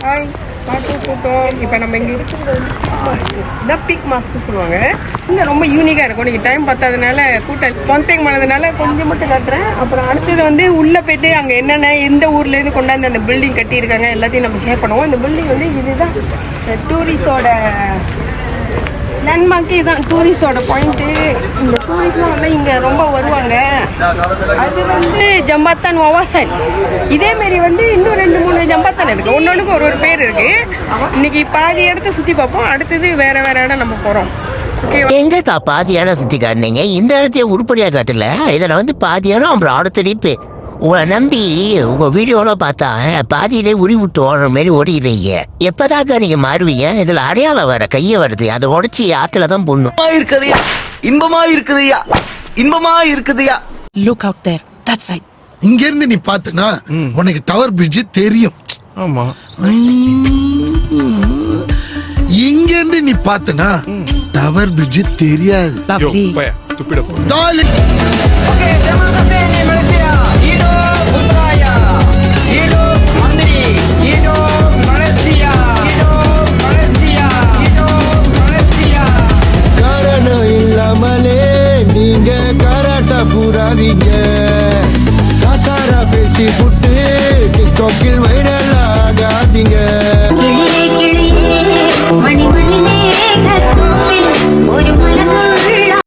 Hi பாட்டு கூட்டம். இப்போ நம்ம இங்கே இருக்கிறது இதான் பீக் மாஸ்க்கு சொல்லுவாங்க. இங்கே ரொம்ப யூனிக்காக இருக்கும். நீங்கள் டைம் பார்த்ததுனால கூட்டம் பொந்தைங்க பண்ணதுனால கொஞ்சம் மட்டும் காட்டுறேன். அப்புறம் அடுத்தது வந்து உள்ளே போய்ட்டு அங்கே என்னென்ன எந்த ஊர்லேருந்து கொண்டாந்து அந்த பில்டிங் கட்டியிருக்காங்க எல்லாத்தையும் நம்ம ஷேர் பண்ணுவோம். இந்த பில்டிங் வந்து இதுதான் டூரிஸ்டோட லேண்ட்மார்க்கு. இதுதான் டூரிஸ்டோட பாயிண்ட்டு. இந்த டூரிஸ்ட்லாம் வந்து இங்கே ரொம்ப வருவாங்க. அது வந்து ஜம்பாத்தான் வவாசன். இதேமாரி வந்து இன்னும் 2-3 ஜம்பாத்தான் இருக்குது. ஒன்னொன்றுக்கு ஒரு பேர் இருக்குது. இன்னைக்கு பாதி இடத்த சுற்றி பார்ப்போம். அடுத்தது வேறு இடம் நம்ம போகிறோம். எங்கக்கா பாதியான சுத்தி காட்டினீங்க? இந்த இடத்தைய உருப்படியா காட்டல. இதில் வந்து பாதியான அப்புறம் அடுத்த டிப்பு உங்களை நம்பி உங்க வீடியோல பார்த்தா பாதியிலே உரி விட்டு ஓடுற மாதிரி ஓடிடுறீங்க. எப்பதாக்கா நீங்க மாறுவீங்க? இதுல அடையாளம் வர கைய வருது, அதை உடைச்சி ஆத்துல தான் போடணும். இன்பமா இருக்குதுயா, இன்பமா இருக்குதுயா. Look out there, that side. இங்க இருந்து நீ பாத்துனா உனக்கு டவர் பிரிட்ஜ் தெரியும். ஆமா. இங்க இருந்து நீ பாத்துனா டவர் பிரிட்ஜ் தெரியாது. Lovely. Darling. Okay, terima kasih nih Malaysia. Hidup Putraya. Hidup Mandiri. Hidup Malaysia. Hidup Malaysia. Hidup Malaysia. காரணம் இல்லாமலே நீங்க கராட்டா புறாதீங்க. சாசாரா பேசி புட்டு டிக்டாக்கில் வைரல்